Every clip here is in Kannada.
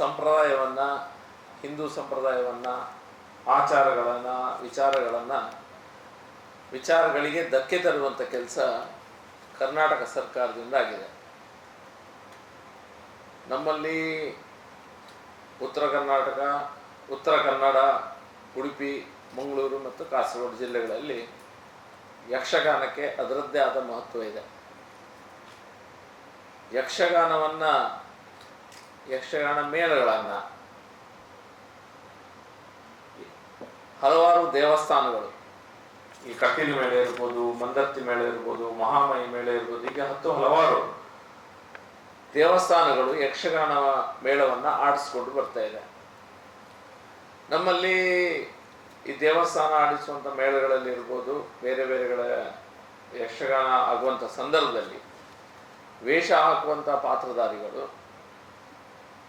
ಸಂಪ್ರದಾಯವನ್ನ, ಹಿಂದೂ ಸಂಪ್ರದಾಯವನ್ನ, ಆಚಾರಗಳನ್ನ, ವಿಚಾರಗಳಿಗೆ ಧಕ್ಕೆ ತರುವಂಥ ಕೆಲಸ ಕರ್ನಾಟಕ ಸರ್ಕಾರದಿಂದ ಆಗಿದೆ. ನಮ್ಮಲ್ಲಿ ಉತ್ತರ ಕರ್ನಾಟಕ, ಉತ್ತರ ಕನ್ನಡ, ಉಡುಪಿ, ಮಂಗಳೂರು ಮತ್ತು ಕಾಸರಗೋಡು ಜಿಲ್ಲೆಗಳಲ್ಲಿ ಯಕ್ಷಗಾನಕ್ಕೆ ಅದರದ್ದೇ ಆದ ಮಹತ್ವ ಇದೆ. ಯಕ್ಷಗಾನ ಮೇಳಗಳನ್ನು ಹಲವಾರು ದೇವಸ್ಥಾನಗಳು, ಈ ಕಟೀಲು ಮೇಳ ಇರ್ಬೋದು, ಮಂದರ್ತಿ ಮೇಳ ಇರ್ಬೋದು, ಮಹಾಮಯಿ ಮೇಳ ಇರ್ಬೋದು, ಈಗ ಹಲವಾರು ದೇವಸ್ಥಾನಗಳು ಯಕ್ಷಗಾನ ಮೇಳವನ್ನು ಆಡಿಸ್ಕೊಂಡು ಬರ್ತಾ ಇದೆ. ನಮ್ಮಲ್ಲಿ ಈ ದೇವಸ್ಥಾನ ಆಡಿಸುವಂಥ ಮೇಳಗಳಲ್ಲಿ ಇರ್ಬೋದು, ಬೇರೆ ಬೇರೆಗಳ ಯಕ್ಷಗಾನ ಆಗುವಂಥ ಸಂದರ್ಭದಲ್ಲಿ ವೇಷ ಹಾಕುವಂಥ ಪಾತ್ರಧಾರಿಗಳು,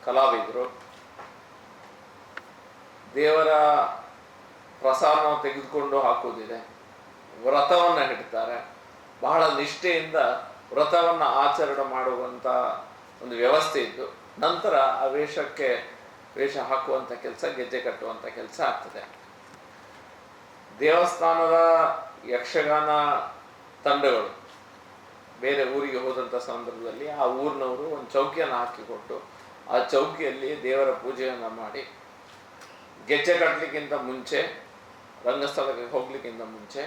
ಕಲಾವಿದರು ದೇವರ ಪ್ರಸಾದವನ್ನು ತೆಗೆದುಕೊಂಡು ಹಾಕುವುದಿದೆ, ವ್ರತವನ್ನು ಹಿಡ್ತಾರೆ. ಬಹಳ ನಿಷ್ಠೆಯಿಂದ ವ್ರತವನ್ನು ಆಚರಣೆ ಮಾಡುವಂಥ ಒಂದು ವ್ಯವಸ್ಥೆ ಇದ್ದು, ನಂತರ ಆ ವೇಷ ಹಾಕುವಂಥ ಕೆಲಸ, ಗೆಜ್ಜೆ ಕಟ್ಟುವಂಥ ಕೆಲಸ ಆಗ್ತದೆ. ದೇವಸ್ಥಾನದ ಯಕ್ಷಗಾನ ತಂಡಗಳು ಬೇರೆ ಊರಿಗೆ ಹೋದಂಥ ಸಂದರ್ಭದಲ್ಲಿ ಆ ಊರಿನವರು ಒಂದು ಚೌಕಿಯನ್ನು ಹಾಕಿಕೊಟ್ಟು ಆ ಚೌಕಿಯಲ್ಲಿ ದೇವರ ಪೂಜೆಯನ್ನು ಮಾಡಿ, ಗೆಜ್ಜೆ ಕಟ್ಟಲಿಕ್ಕಿಂತ ಮುಂಚೆ, ರಂಗಸ್ಥಳಕ್ಕೆ ಹೋಗ್ಲಿಕ್ಕಿಂತ ಮುಂಚೆ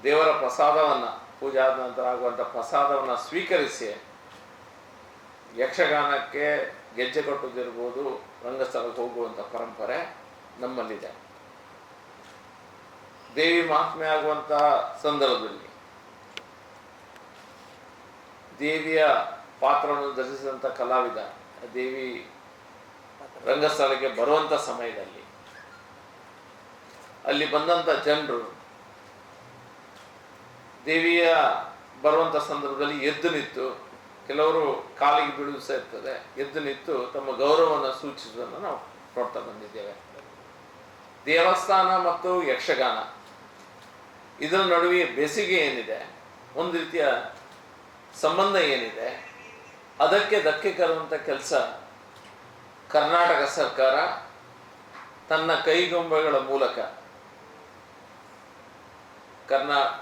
ದೇವರ ಪ್ರಸಾದವನ್ನು, ಪೂಜೆ ಆದ ನಂತರ ಆಗುವಂಥ ಪ್ರಸಾದವನ್ನು ಸ್ವೀಕರಿಸಿ ಯಕ್ಷಗಾನಕ್ಕೆ ಗೆಜ್ಜೆ ಕಟ್ಟುವುದಿರ್ಬೋದು, ರಂಗಸ್ಥಳಕ್ಕೆ ಹೋಗುವಂಥ ಪರಂಪರೆ ನಮ್ಮಲ್ಲಿದೆ. ದೇವಿ ಮಹಾತ್ಮೆ ಆಗುವಂಥ ಸಂದರ್ಭದಲ್ಲಿ ದೇವಿಯ ಪಾತ್ರವನ್ನು ಧರಿಸಿದಂಥ ಕಲಾವಿದ ದೇವಿ ರಂಗಸ್ಥಳಕ್ಕೆ ಬರುವಂಥ ಸಮಯದಲ್ಲಿ ಅಲ್ಲಿ ಬಂದಂಥ ಜನರು ದೇವಿಯ ಬರುವಂಥ ಸಂದರ್ಭದಲ್ಲಿ ಎದ್ದು ನಿಂತು, ಕೆಲವರು ಕಾಲಿಗೆ ಬೀಳುವುದು ಸಹ ಇರ್ತದೆ, ಎದ್ದು ನಿಂತು ತಮ್ಮ ಗೌರವವನ್ನು ಸೂಚಿಸುವುದನ್ನು ನಾವು ನೋಡ್ತಾ ಬಂದಿದ್ದೇವೆ. ದೇವಸ್ಥಾನ ಮತ್ತು ಯಕ್ಷಗಾನ ಇದರ ನಡುವೆ ಬೆಸುಗೆ ಏನಿದೆ, ಒಂದು ರೀತಿಯ ಸಂಬಂಧ ಏನಿದೆ, ಅದಕ್ಕೆ ಧಕ್ಕೆ ತರುವಂಥ ಕೆಲಸ ಕರ್ನಾಟಕ ಸರ್ಕಾರ ತನ್ನ ಕೈಗೊಂಬೆಗಳ ಮೂಲಕ,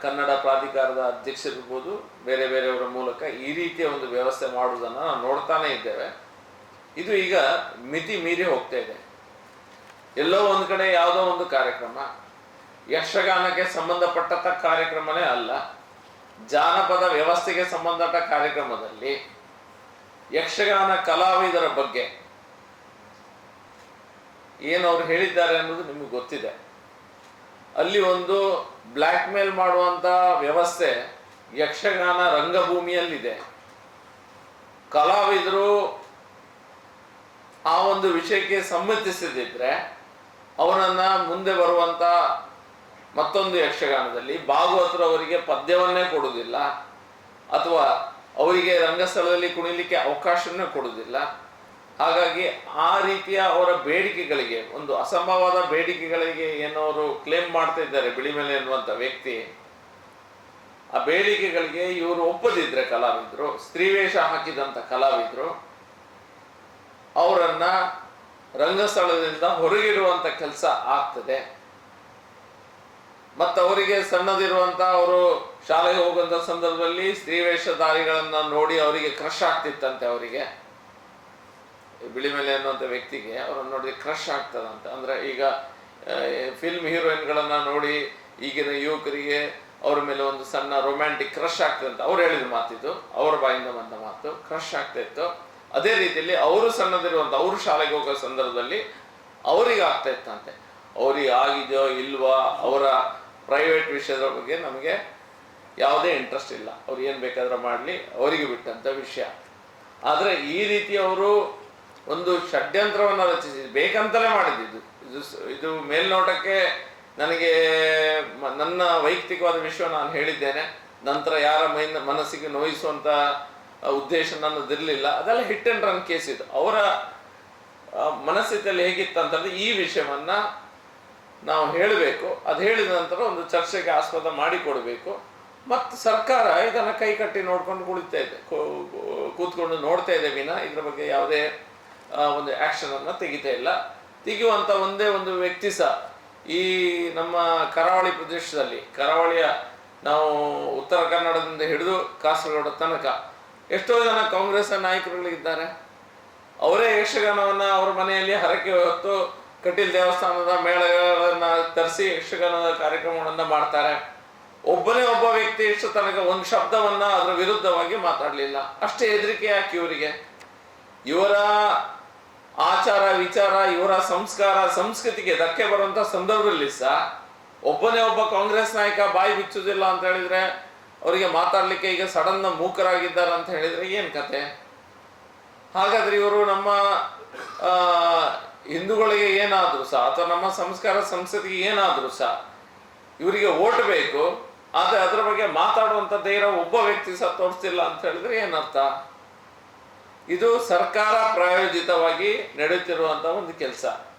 ಕನ್ನಡ ಪ್ರಾಧಿಕಾರದ ಅಧ್ಯಕ್ಷರಿರ್ಬೋದು, ಬೇರೆ ಬೇರೆಯವರ ಮೂಲಕ ಈ ರೀತಿಯ ಒಂದು ವ್ಯವಸ್ಥೆ ಮಾಡುವುದನ್ನು ನಾವು ನೋಡ್ತಾನೆ ಇದ್ದೇವೆ. ಇದು ಈಗ ಮಿತಿ ಮೀರಿ ಹೋಗ್ತಾ ಇದೆ. ಎಲ್ಲೋ ಒಂದು ಕಡೆ ಯಾವುದೋ ಒಂದು ಕಾರ್ಯಕ್ರಮ ಯಕ್ಷಗಾನಕ್ಕೆ ಸಂಬಂಧಪಟ್ಟಂಥ ಕಾರ್ಯಕ್ರಮನೇ ಅಲ್ಲ, ಜಾನಪದ ವ್ಯವಸ್ಥೆಗೆ ಸಂಬಂಧಪಟ್ಟ ಕಾರ್ಯಕ್ರಮದಲ್ಲಿ ಯಕ್ಷಗಾನ ಕಲಾವಿದರ ಬಗ್ಗೆ ಏನು ಅವ್ರು ಹೇಳಿದ್ದಾರೆ ಅನ್ನೋದು ನಿಮಗೆ ಗೊತ್ತಿದೆ. ಅಲ್ಲಿ ಒಂದು ಬ್ಲ್ಯಾಕ್ ಮೇಲ್ ಮಾಡುವಂಥ ವ್ಯವಸ್ಥೆ ಯಕ್ಷಗಾನ ರಂಗಭೂಮಿಯಲ್ಲಿದೆ. ಕಲಾವಿದರು ಆ ಒಂದು ವಿಷಯಕ್ಕೆ ಸಮ್ಮತಿಸದಿದ್ರೆ ಅವನನ್ನ ಮುಂದೆ ಬರುವಂಥ ಮತ್ತೊಂದು ಯಕ್ಷಗಾನದಲ್ಲಿ ಭಾಗವತರು ಅವರಿಗೆ ಪದ್ಯವನ್ನೇ ಕೊಡುವುದಿಲ್ಲ, ಅಥವಾ ಅವರಿಗೆ ರಂಗಸ್ಥಳದಲ್ಲಿ ಕುಣಿಲಿಕ್ಕೆ ಅವಕಾಶವನ್ನೇ ಕೊಡುವುದಿಲ್ಲ. ಹಾಗಾಗಿ ಆ ರೀತಿಯ ಅವರ ಬೇಡಿಕೆಗಳಿಗೆ, ಒಂದು ಅಸಂಭವವಾದ ಬೇಡಿಕೆಗಳಿಗೆ ಏನವರು ಕ್ಲೇಮ್ ಮಾಡ್ತಾ ಇದ್ದಾರೆ ಬಿಳಿಮೆಲೆ ಎನ್ನುವಂಥ ವ್ಯಕ್ತಿ, ಆ ಬೇಡಿಕೆಗಳಿಗೆ ಇವರು ಒಪ್ಪದಿದ್ರೆ ಕಲಾವಿದರು, ಸ್ತ್ರೀವೇಷ ಹಾಕಿದಂಥ ಕಲಾವಿದರು, ಅವರನ್ನ ರಂಗಸ್ಥಳದಿಂದ ಹೊರಗಿರುವಂಥ ಕೆಲಸ ಆಗ್ತದೆ. ಮತ್ತು ಅವರಿಗೆ ಸಣ್ಣದಿರುವಂಥ, ಅವರು ಶಾಲೆಗೆ ಹೋಗುವಂಥ ಸಂದರ್ಭದಲ್ಲಿ ಸ್ತ್ರೀವೇಷಧಾರಿಗಳನ್ನ ನೋಡಿ ಅವರಿಗೆ ಕ್ರಶ್ ಆಗ್ತಿತ್ತಂತೆ. ಅವರಿಗೆ ಬಿಳಿಮೆಲೆ ಅನ್ನುವಂಥ ವ್ಯಕ್ತಿಗೆ ಅವರನ್ನು ನೋಡಿ ಕ್ರಶ್ ಆಗ್ತದಂತೆ. ಅಂದರೆ ಈಗ ಫಿಲ್ಮ್ ಹೀರೋಯಿನ್ಗಳನ್ನ ನೋಡಿ ಈಗಿನ ಯುವಕರಿಗೆ ಅವ್ರ ಮೇಲೆ ಒಂದು ಸಣ್ಣ ರೊಮ್ಯಾಂಟಿಕ್ ಕ್ರಶ್ ಆಗ್ತದಂತೆ. ಅವ್ರು ಹೇಳಿದ ಮಾತಿದ್ದು, ಅವರ ಬಾಯಿಂದ ಬಂದ ಮಾತು, ಕ್ರಶ್ ಆಗ್ತಾ ಇತ್ತು. ಅದೇ ರೀತಿಯಲ್ಲಿ ಅವರು ಸಣ್ಣದಿರುವಂಥ, ಅವರು ಶಾಲೆಗೆ ಹೋಗೋ ಸಂದರ್ಭದಲ್ಲಿ ಅವರಿಗೆ ಆಗ್ತಾ ಇತ್ತಂತೆ. ಅವ್ರಿಗೆ ಆಗಿದೆಯೋ ಇಲ್ವಾ, ಅವರ ಪ್ರೈವೇಟ್ ವಿಷಯದ ಬಗ್ಗೆ ನಮಗೆ ಯಾವುದೇ ಇಂಟ್ರೆಸ್ಟ್ ಇಲ್ಲ, ಅವ್ರು ಏನು ಬೇಕಾದ್ರೆ ಮಾಡಲಿ, ಅವರಿಗೆ ಬಿಟ್ಟಂಥ ವಿಷಯ. ಆದರೆ ಈ ರೀತಿ ಅವರು ಒಂದು ಷಡ್ಯಂತ್ರವನ್ನು ರಚಿಸಿ ಬೇಕಂತಲೇ ಮಾಡಿದ್ದು. ಇದು ಮೇಲ್ನೋಟಕ್ಕೆ ನನಗೆ ನನ್ನ ವೈಯಕ್ತಿಕವಾದ ವಿಷಯ ನಾನು ಹೇಳಿದ್ದೇನೆ, ನಂತರ ಯಾರ ಮನಸ್ಸಿಗೆ ನೋಯಿಸುವಂಥ ಉದ್ದೇಶ ನನ್ನದಿರಲಿಲ್ಲ. ಅದೆಲ್ಲ ಹಿಟ್ ಆ್ಯಂಡ್ ರನ್ ಕೇಸ್ ಇದು. ಅವರ ಮನಸ್ಥಿತಿಯಲ್ಲಿ ಹೇಗಿತ್ತಂತಂದರೆ ಈ ವಿಷಯವನ್ನು ನಾವು ಹೇಳಬೇಕು, ಅದು ಹೇಳಿದ ನಂತರ ಒಂದು ಚರ್ಚೆಗೆ ಆಸ್ಪದ ಮಾಡಿಕೊಡಬೇಕು. ಮತ್ತು ಸರ್ಕಾರ ಇದನ್ನು ಕೈ ಕಟ್ಟಿ ನೋಡ್ಕೊಂಡು ಕೂತ್ಕೊಂಡು ನೋಡ್ತಾ ಇದೆ ವಿನ ಇದ್ರ ಬಗ್ಗೆ ಯಾವುದೇ ಒಂದು ಆ್ಯಕ್ಷನನ್ನು ತೆಗಿತಾ ಇಲ್ಲ. ತೆಗೆಯುವಂಥ ಒಂದೇ ಒಂದು ವ್ಯಕ್ತಿ ಸಹ ಈ ನಮ್ಮ ಕರಾವಳಿ ಪ್ರದೇಶದಲ್ಲಿ, ಕರಾವಳಿಯ ನಾವು ಉತ್ತರ ಕನ್ನಡದಿಂದ ಹಿಡಿದು ಕಾಸರಗೋಡು ತನಕ ಎಷ್ಟೋ ಜನ ಕಾಂಗ್ರೆಸ್ ನಾಯಕರುಗಳಿದ್ದಾರೆ. ಅವರೇ ಯಕ್ಷಗಾನವನ್ನು ಅವ್ರ ಮನೆಯಲ್ಲಿ ಹರಕೆ ಹೊತ್ತು ಕಟೀಲ್ ದೇವಸ್ಥಾನದ ಮೇಳಗಳನ್ನು ತರಿಸಿ ಯಕ್ಷಗಾನದ ಕಾರ್ಯಕ್ರಮಗಳನ್ನು ಮಾಡ್ತಾರೆ. ಒಬ್ಬ ವ್ಯಕ್ತಿ ಇಷ್ಟು ತನಕ ಒಂದು ಶಬ್ದವನ್ನ ಅದರ ವಿರುದ್ಧವಾಗಿ ಮಾತಾಡಲಿಲ್ಲ. ಅಷ್ಟೇ ಹೆದರಿಕೆ ಯಾಕೆ ಇವರಿಗೆ? ಇವರ ಆಚಾರ ವಿಚಾರ, ಇವರ ಸಂಸ್ಕಾರ ಸಂಸ್ಕೃತಿಗೆ ಧಕ್ಕೆ ಬರುವಂತ ಸಂದರ್ಭದಲ್ಲಿ ಸಹ ಒಬ್ಬ ಕಾಂಗ್ರೆಸ್ ನಾಯಕ ಬಾಯಿ ಬಿಚ್ಚುವುದಿಲ್ಲ ಅಂತ ಹೇಳಿದ್ರೆ, ಅವರಿಗೆ ಮಾತಾಡ್ಲಿಕ್ಕೆ ಈಗ ಸಡನ್ ಮೂಕರಾಗಿದ್ದಾರೆ ಅಂತ ಹೇಳಿದ್ರೆ ಏನ್ ಕತೆ? ಹಾಗಾದ್ರೆ ಇವರು ನಮ್ಮ ಹಿಂದೂಗಳಿಗೆ ಏನಾದ್ರು ಸಹ ಅಥವಾ ನಮ್ಮ ಸಂಸ್ಕಾರ ಸಂಸ್ಕೃತಿಗೆ ಏನಾದ್ರು ಸಹ ಇವರಿಗೆ ಓಟ್ ಬೇಕು, ಆದ್ರೆ ಅದರ ಬಗ್ಗೆ ಮಾತಾಡುವಂತ ಧೈರ್ಯ ಒಬ್ಬ ವ್ಯಕ್ತಿ ಸಹ ತೋರಿಸ್ತಿಲ್ಲ ಅಂತ ಹೇಳಿದ್ರೆ ಏನರ್ಥ? ಇದು ಸರ್ಕಾರ ಪ್ರಾಯೋಜಿತವಾಗಿ ನಡೆಯುತ್ತಿರುವಂತಹ ಒಂದು ಕೆಲಸ.